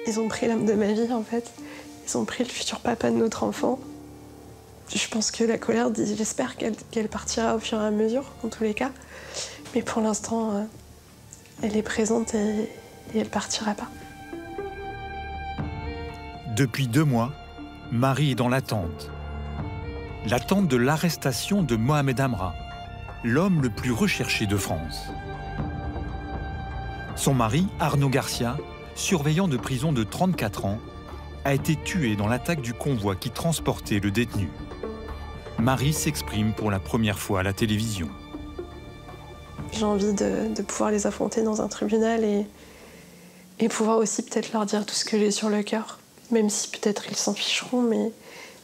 Ils ont pris l'homme de ma vie, en fait. Ils ont pris le futur papa de notre enfant. Je pense que la colère, j'espère qu'elle partira au fur et à mesure, en tous les cas. Mais pour l'instant, elle est présente et elle partira pas. Depuis 2 mois, Marie est dans l'attente. L'attente de l'arrestation de Mohamed Amra, l'homme le plus recherché de France. Son mari, Arnaud Garcia, surveillant de prison de 34 ans, a été tué dans l'attaque du convoi qui transportait le détenu. Marie s'exprime pour la première fois à la télévision. J'ai envie de pouvoir les affronter dans un tribunal et pouvoir aussi peut-être leur dire tout ce que j'ai sur le cœur. Même si peut-être ils s'en ficheront, mais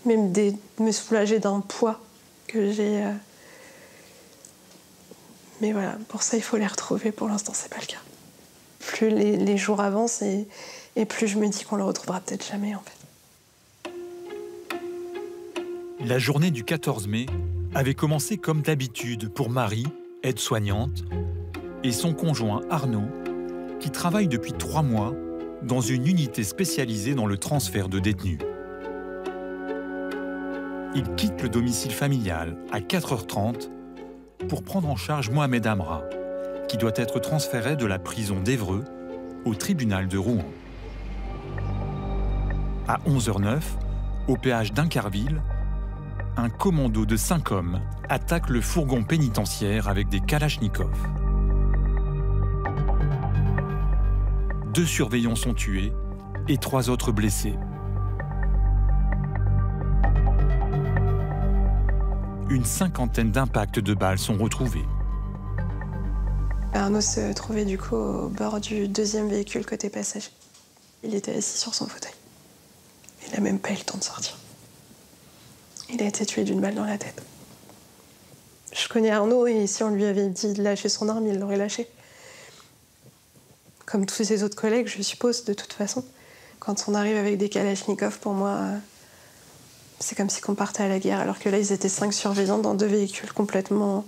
même me soulager d'un poids que j'ai. Mais voilà, pour ça, il faut les retrouver. Pour l'instant, c'est pas le cas. Plus les jours avancent et plus je me dis qu'on le retrouvera peut-être jamais, en fait. La journée du 14 mai avait commencé comme d'habitude pour Marie, aide-soignante, et son conjoint Arnaud, qui travaille depuis 3 mois dans une unité spécialisée dans le transfert de détenus. Il quitte le domicile familial à 4h30 pour prendre en charge Mohamed Amra, qui doit être transféré de la prison d'Évreux au tribunal de Rouen. À 11h09, au péage d'Incarville, un commando de 5 hommes attaque le fourgon pénitentiaire avec des kalachnikovs. 2 surveillants sont tués et 3 autres blessés. Une 50aine d'impacts de balles sont retrouvés. Arnaud se trouvait du coup au bord du 2e véhicule côté passager. Il était assis sur son fauteuil. Il n'a même pas eu le temps de sortir. Il a été tué d'une balle dans la tête. Je connais Arnaud et si on lui avait dit de lâcher son arme, il l'aurait lâché. Comme tous ses autres collègues, je suppose, de toute façon. Quand on arrive avec des kalachnikovs, pour moi, c'est comme si on partait à la guerre. Alors que là, ils étaient 5 surveillants dans 2 véhicules complètement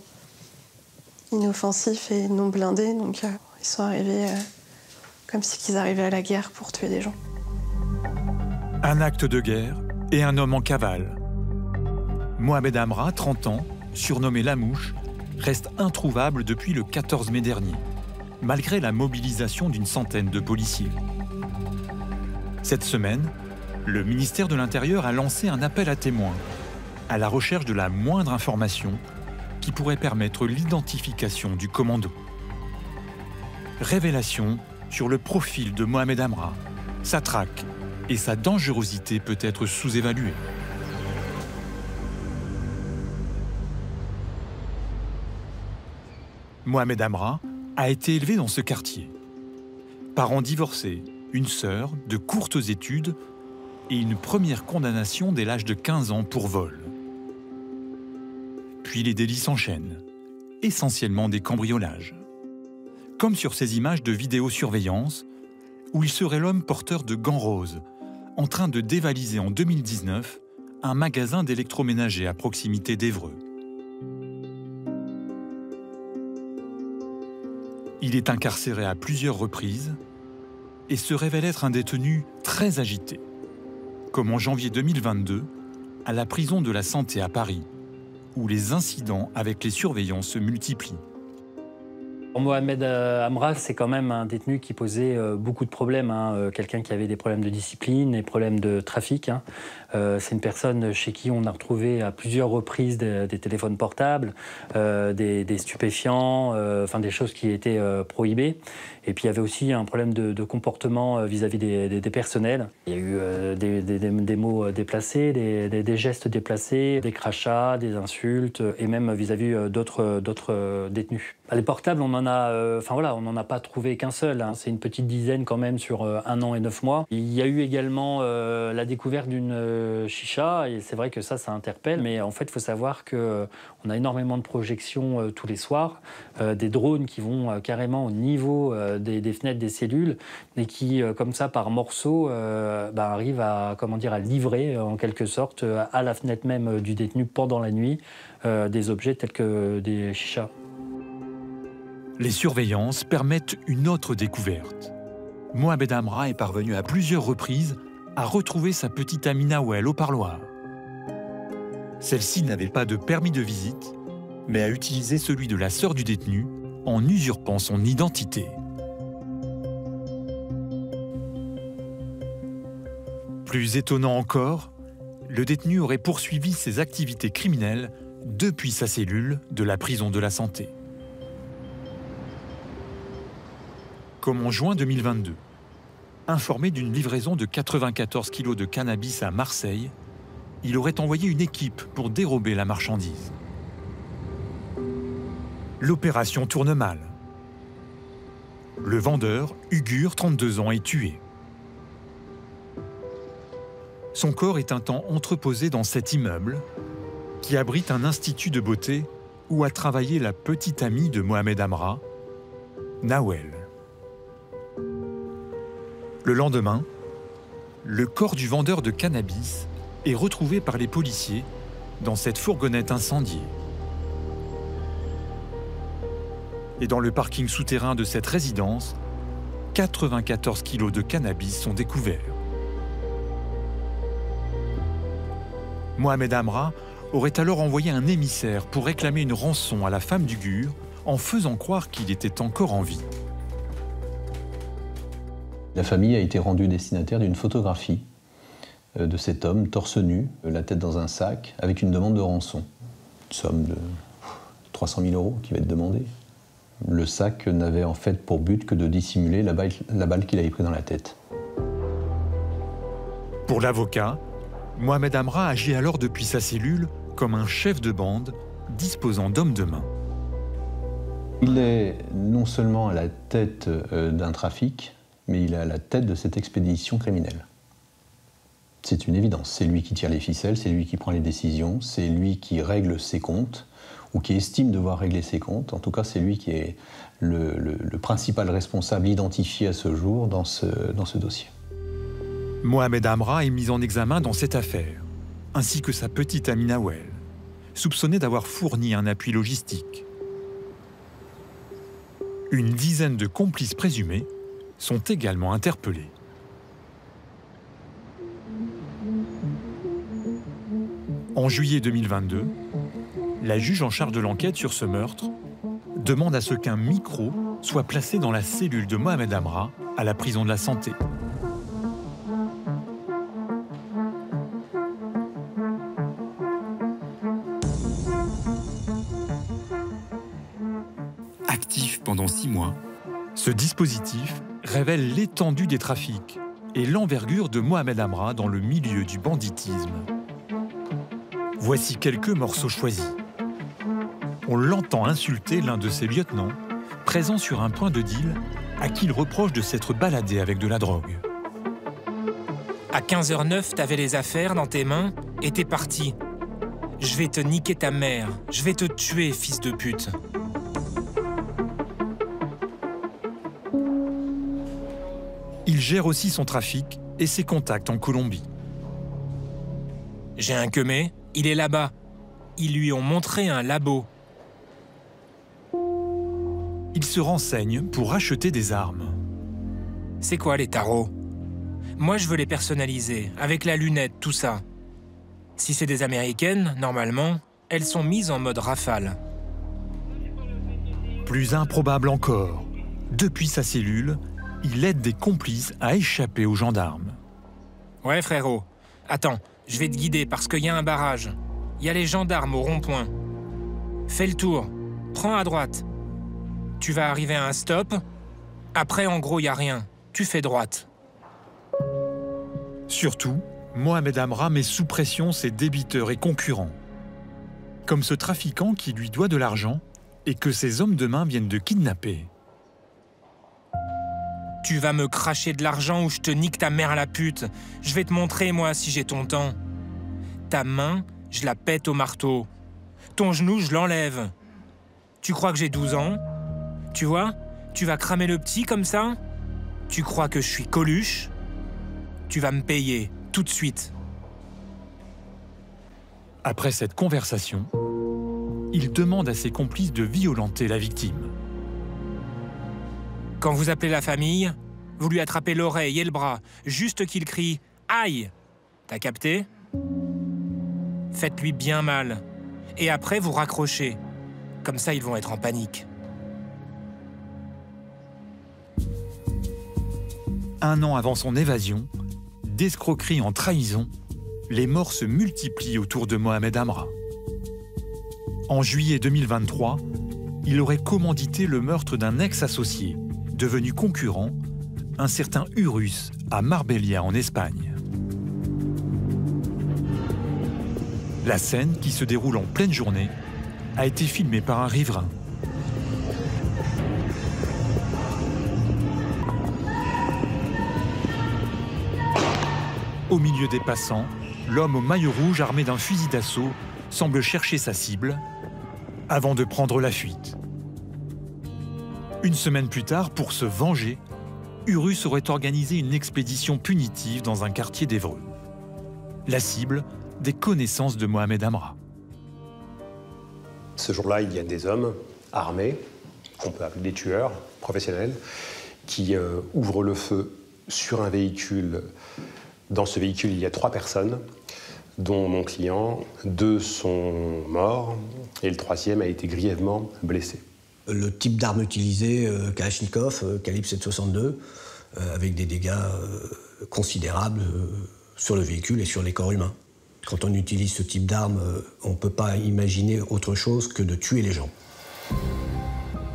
inoffensifs et non blindés. Donc ils sont arrivés comme si ils arrivaient à la guerre pour tuer des gens. Un acte de guerre et un homme en cavale. Mohamed Amra, 30 ans, surnommé La Mouche, reste introuvable depuis le 14 mai dernier, malgré la mobilisation d'une centaine de policiers. Cette semaine, le ministère de l'Intérieur a lancé un appel à témoins, à la recherche de la moindre information qui pourrait permettre l'identification du commando. Révélation sur le profil de Mohamed Amra, sa traque et sa dangerosité peut être sous-évaluée. Mohamed Amra a été élevé dans ce quartier. Parents divorcés, une sœur, de courtes études et une première condamnation dès l'âge de 15 ans pour vol. Puis les délits s'enchaînent, essentiellement des cambriolages. Comme sur ces images de vidéosurveillance, où il serait l'homme porteur de gants roses, en train de dévaliser en 2019 un magasin d'électroménager à proximité d'Évreux. Il est incarcéré à plusieurs reprises et se révèle être un détenu très agité, comme en janvier 2022 à la prison de la Santé à Paris, où les incidents avec les surveillants se multiplient. Mohamed Amra, c'est quand même un détenu qui posait beaucoup de problèmes. Quelqu'un qui avait des problèmes de discipline, des problèmes de trafic. C'est une personne chez qui on a retrouvé à plusieurs reprises des téléphones portables, des stupéfiants, enfin des choses qui étaient prohibées. Et puis il y avait aussi un problème de comportement vis-à-vis des personnels. Il y a eu des mots déplacés, des gestes déplacés, des crachats, des insultes, et même vis-à-vis d'autres détenus. Les portables, on n'en a pas trouvé qu'un seul. C'est une petite dizaine quand même sur 1 an et 9 mois. Il y a eu également la découverte d'une chicha, et c'est vrai que ça interpelle. Mais en fait, il faut savoir qu'on a énormément de projections tous les soirs, des drones qui vont carrément au niveau des fenêtres des cellules et qui, comme ça, par morceaux, arrivent à livrer en quelque sorte à la fenêtre même du détenu pendant la nuit des objets tels que des chichas. Les surveillances permettent une autre découverte. Mohamed Amra est parvenu à plusieurs reprises à retrouver sa petite amie Nawel au parloir. Celle-ci n'avait pas de permis de visite, mais a utilisé celui de la sœur du détenu en usurpant son identité. Plus étonnant encore, le détenu aurait poursuivi ses activités criminelles depuis sa cellule de la prison de la Santé. Comme en juin 2022, informé d'une livraison de 94 kilos de cannabis à Marseille, il aurait envoyé une équipe pour dérober la marchandise. L'opération tourne mal. Le vendeur, Ugur, 32 ans, est tué. Son corps est un temps entreposé dans cet immeuble qui abrite un institut de beauté où a travaillé la petite amie de Mohamed Amra, Nawel. Le lendemain, le corps du vendeur de cannabis est retrouvé par les policiers dans cette fourgonnette incendiée. Et dans le parking souterrain de cette résidence, 94 kilos de cannabis sont découverts. Mohamed Amra aurait alors envoyé un émissaire pour réclamer une rançon à la femme d'Ugur en faisant croire qu'il était encore en vie. La famille a été rendue destinataire d'une photographie de cet homme torse nu, la tête dans un sac, avec une demande de rançon. Une somme de 300 000 € qui va être demandée. Le sac n'avait en fait pour but que de dissimuler la balle qu'il avait prise dans la tête. Pour l'avocat, Mohamed Amra agit alors depuis sa cellule comme un chef de bande disposant d'hommes de main. Il est non seulement à la tête d'un trafic, mais il est à la tête de cette expédition criminelle. C'est une évidence. C'est lui qui tire les ficelles, c'est lui qui prend les décisions, c'est lui qui règle ses comptes, ou qui estime devoir régler ses comptes. En tout cas, c'est lui qui est le principal responsable identifié à ce jour dans ce dossier. Mohamed Amra est mis en examen dans cette affaire, ainsi que sa petite amie Nawel, soupçonnée d'avoir fourni un appui logistique. Une dizaine de complices présumés sont également interpellés. En juillet 2022, la juge en charge de l'enquête sur ce meurtre demande à ce qu'un micro soit placé dans la cellule de Mohamed Amra à la prison de la Santé. Actif pendant 6 mois, ce dispositif révèle l'étendue des trafics et l'envergure de Mohamed Amra dans le milieu du banditisme. Voici quelques morceaux choisis. On l'entend insulter l'un de ses lieutenants, présent sur un point de deal, à qui il reproche de s'être baladé avec de la drogue. À 15h09, t'avais les affaires dans tes mains et t'es parti. Je vais te niquer ta mère, je vais te tuer, fils de pute. Il gère aussi son trafic et ses contacts en Colombie. J'ai un queumé, il est là-bas. Ils lui ont montré un labo. Il se renseigne pour acheter des armes. C'est quoi les tarots? Moi, je veux les personnaliser, avec la lunette, tout ça. Si c'est des Américaines, normalement, elles sont mises en mode rafale. Plus improbable encore, depuis sa cellule, il aide des complices à échapper aux gendarmes. Ouais, frérot. Attends, je vais te guider parce qu'il y a un barrage. Il y a les gendarmes au rond-point. Fais le tour. Prends à droite. Tu vas arriver à un stop. Après, en gros, il n'y a rien. Tu fais droite. Surtout, Mohamed Amra met sous pression ses débiteurs et concurrents. Comme ce trafiquant qui lui doit de l'argent et que ses hommes de main viennent de kidnapper. Tu vas me cracher de l'argent ou je te nique ta mère à la pute. Je vais te montrer, moi, si j'ai ton temps. Ta main, je la pète au marteau. Ton genou, je l'enlève. Tu crois que j'ai 12 ans? Tu vois? Tu vas cramer le petit comme ça? Tu crois que je suis Coluche? Tu vas me payer, tout de suite. Après cette conversation, il demande à ses complices de violenter la victime. Quand vous appelez la famille, Vous lui attrapez l'oreille et le bras, juste qu'il crie « Aïe !» T'as capté? Faites-lui bien mal. Et après, vous raccrochez. Comme ça, ils vont être en panique. Un an avant son évasion, d'escroquerie en trahison, les morts se multiplient autour de Mohamed Amra. En juillet 2023, il aurait commandité le meurtre d'un ex-associé, devenu concurrent, un certain Urus, à Marbella en Espagne. La scène, qui se déroule en pleine journée, a été filmée par un riverain. Au milieu des passants, l'homme au maillot rouge armé d'un fusil d'assaut semble chercher sa cible avant de prendre la fuite. Une semaine plus tard, pour se venger, Urus aurait organisé une expédition punitive dans un quartier d'Évreux. La cible, des connaissances de Mohamed Amra. Ce jour-là, il y a des hommes armés, qu'on peut appeler des tueurs professionnels, qui ouvrent le feu sur un véhicule. Dans ce véhicule, il y a 3 personnes, dont mon client. 2 sont morts et le 3e a été grièvement blessé. Le type d'arme utilisée, Kalachnikov, calibre 7,62, avec des dégâts considérables sur le véhicule et sur les corps humains. Quand on utilise ce type d'arme, on ne peut pas imaginer autre chose que de tuer les gens.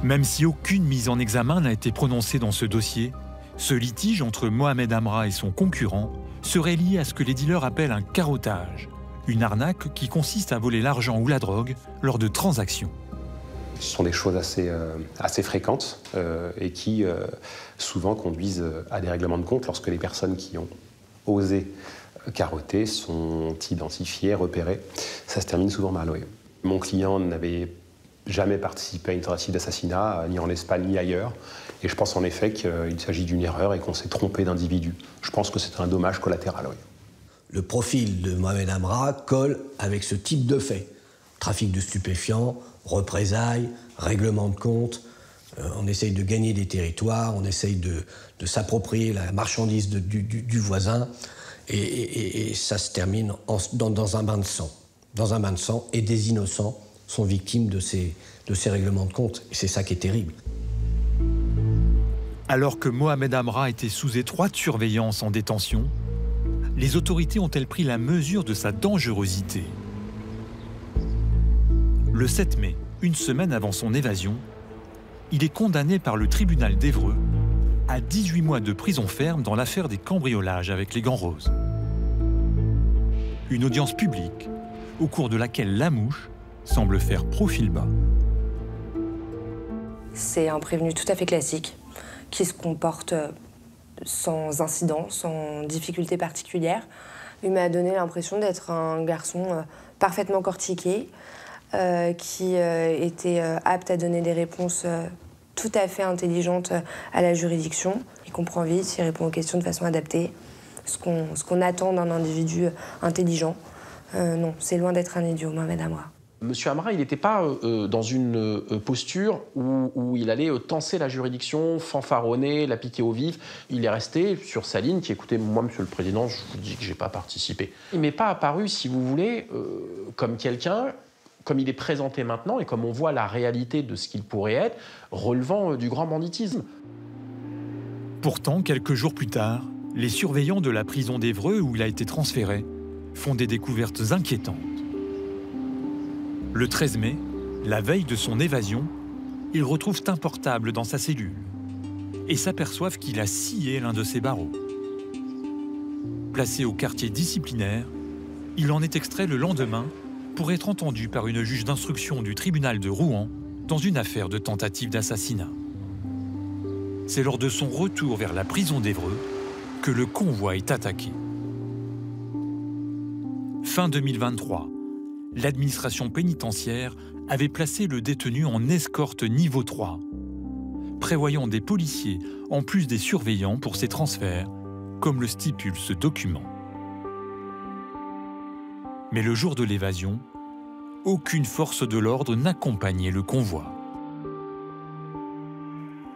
Même si aucune mise en examen n'a été prononcée dans ce dossier, ce litige entre Mohamed Amra et son concurrent serait lié à ce que les dealers appellent un carottage, une arnaque qui consiste à voler l'argent ou la drogue lors de transactions. Ce sont des choses assez fréquentes et qui souvent conduisent à des règlements de compte lorsque les personnes qui ont osé carotter sont identifiées, repérées. Ça se termine souvent mal, oui. Mon client n'avait jamais participé à une tentative d'assassinat, ni en Espagne ni ailleurs. Et je pense en effet qu'il s'agit d'une erreur et qu'on s'est trompé d'individu. Je pense que c'est un dommage collatéral, oui. Le profil de Mohamed Amra colle avec ce type de fait. Trafic de stupéfiants, représailles, règlement de compte. On essaye de gagner des territoires, on essaye de s'approprier la marchandise du voisin. Et ça se termine dans un bain de sang. Dans un bain de sang, et des innocents sont victimes de ces règlements de compte. Et c'est ça qui est terrible. Alors que Mohamed Amra était sous étroite surveillance en détention, les autorités ont-elles pris la mesure de sa dangerosité? Le 7 mai, une semaine avant son évasion, il est condamné par le tribunal d'Évreux à 18 mois de prison ferme dans l'affaire des cambriolages avec les gants roses. Une audience publique au cours de laquelle Lamouche semble faire profil bas. C'est un prévenu tout à fait classique, qui se comporte sans incident, sans difficulté particulière. Il m'a donné l'impression d'être un garçon parfaitement cortiqué, qui était apte à donner des réponses tout à fait intelligentes à la juridiction. Il comprend vite, il répond aux questions de façon adaptée, ce qu'on attend d'un individu intelligent. Non, c'est loin d'être un idiot, Mohamed Amra. Monsieur Amra, il n'était pas dans une posture où il allait tenser la juridiction, fanfaronner, la piquer au vif. Il est resté sur sa ligne qui, écoutez, moi, Monsieur le Président, je vous dis que je n'ai pas participé. Il ne m'est pas apparu, si vous voulez, comme quelqu'un, comme il est présenté maintenant et comme on voit la réalité de ce qu'il pourrait être, relevant du grand banditisme. Pourtant, quelques jours plus tard, les surveillants de la prison d'Évreux, où il a été transféré, font des découvertes inquiétantes. Le 13 mai, la veille de son évasion, ils retrouvent un portable dans sa cellule et s'aperçoivent qu'il a scié l'un de ses barreaux. Placé au quartier disciplinaire, il en est extrait le lendemain pour être entendu par une juge d'instruction du tribunal de Rouen dans une affaire de tentative d'assassinat. C'est lors de son retour vers la prison d'Évreux que le convoi est attaqué. Fin 2023, l'administration pénitentiaire avait placé le détenu en escorte niveau 3, prévoyant des policiers en plus des surveillants pour ses transferts, comme le stipule ce document. Mais le jour de l'évasion, aucune force de l'ordre n'accompagnait le convoi.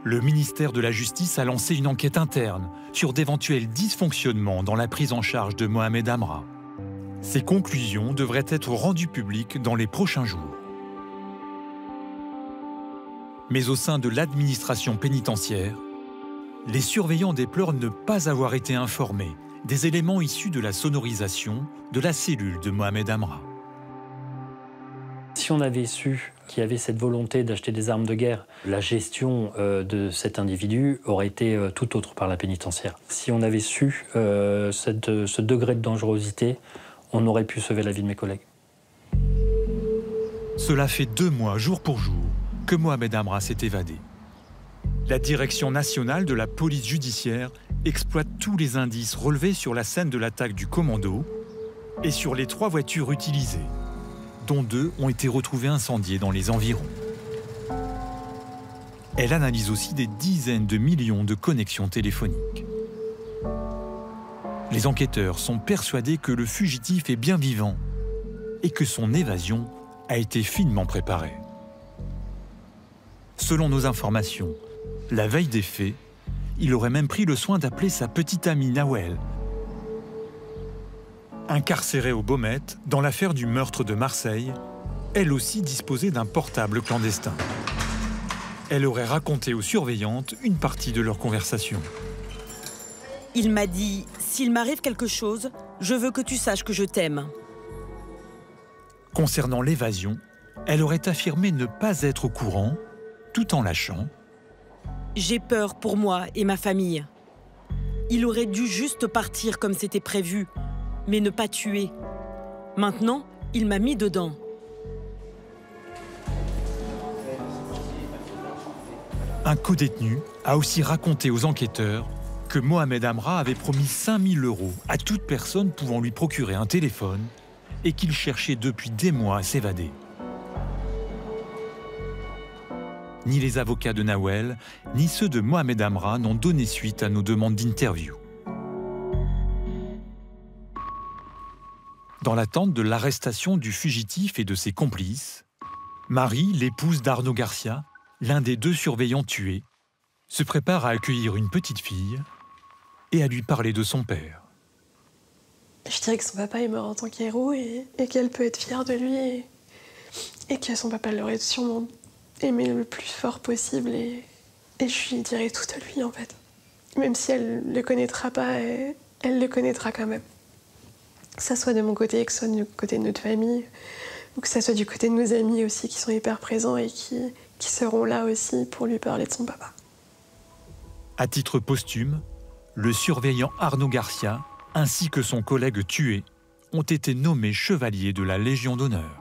Le ministère de la Justice a lancé une enquête interne sur d'éventuels dysfonctionnements dans la prise en charge de Mohamed Amra. Ces conclusions devraient être rendues publiques dans les prochains jours. Mais au sein de l'administration pénitentiaire, les surveillants déplorent ne pas avoir été informés des éléments issus de la sonorisation de la cellule de Mohamed Amra. Si on avait su qu'il y avait cette volonté d'acheter des armes de guerre, la gestion de cet individu aurait été tout autre par la pénitentiaire. Si on avait su ce degré de dangerosité, on aurait pu sauver la vie de mes collègues. Cela fait 2 mois, jour pour jour, que Mohamed Amra s'est évadé. La Direction nationale de la police judiciaire exploite tous les indices relevés sur la scène de l'attaque du commando et sur les 3 voitures utilisées, dont 2 ont été retrouvées incendiées dans les environs. Elle analyse aussi des dizaines de millions de connexions téléphoniques. Les enquêteurs sont persuadés que le fugitif est bien vivant et que son évasion a été finement préparée. Selon nos informations, la veille des faits, il aurait même pris le soin d'appeler sa petite amie Nawel, incarcérée au Baumette dans l'affaire du meurtre de Marseille, elle aussi disposait d'un portable clandestin. Elle aurait raconté aux surveillantes une partie de leur conversation. Il m'a dit « S'il m'arrive quelque chose, je veux que tu saches que je t'aime. » Concernant l'évasion, elle aurait affirmé ne pas être au courant, tout en lâchant « J'ai peur pour moi et ma famille. Il aurait dû juste partir comme c'était prévu, mais ne pas tuer. Maintenant, il m'a mis dedans. » Un codétenu a aussi raconté aux enquêteurs que Mohamed Amra avait promis 5 000 € à toute personne pouvant lui procurer un téléphone et qu'il cherchait depuis des mois à s'évader. Ni les avocats de Nawel, ni ceux de Mohamed Amra n'ont donné suite à nos demandes d'interview. Dans l'attente de l'arrestation du fugitif et de ses complices, Marie, l'épouse d'Arnaud Garcia, l'un des 2 surveillants tués, se prépare à accueillir une petite fille et à lui parler de son père. Je dirais que son papa est mort en tant qu'héros et qu'elle peut être fière de lui et que son papa l'aurait sûrement aimé le plus fort possible et je lui dirais tout à lui en fait. Même si elle ne le connaîtra pas, elle le connaîtra quand même. Que ça soit de mon côté, que ce soit du côté de notre famille, ou que ça soit du côté de nos amis aussi qui sont hyper présents et qui seront là aussi pour lui parler de son papa. À titre posthume, le surveillant Arnaud Garcia ainsi que son collègue tué ont été nommés chevaliers de la Légion d'honneur.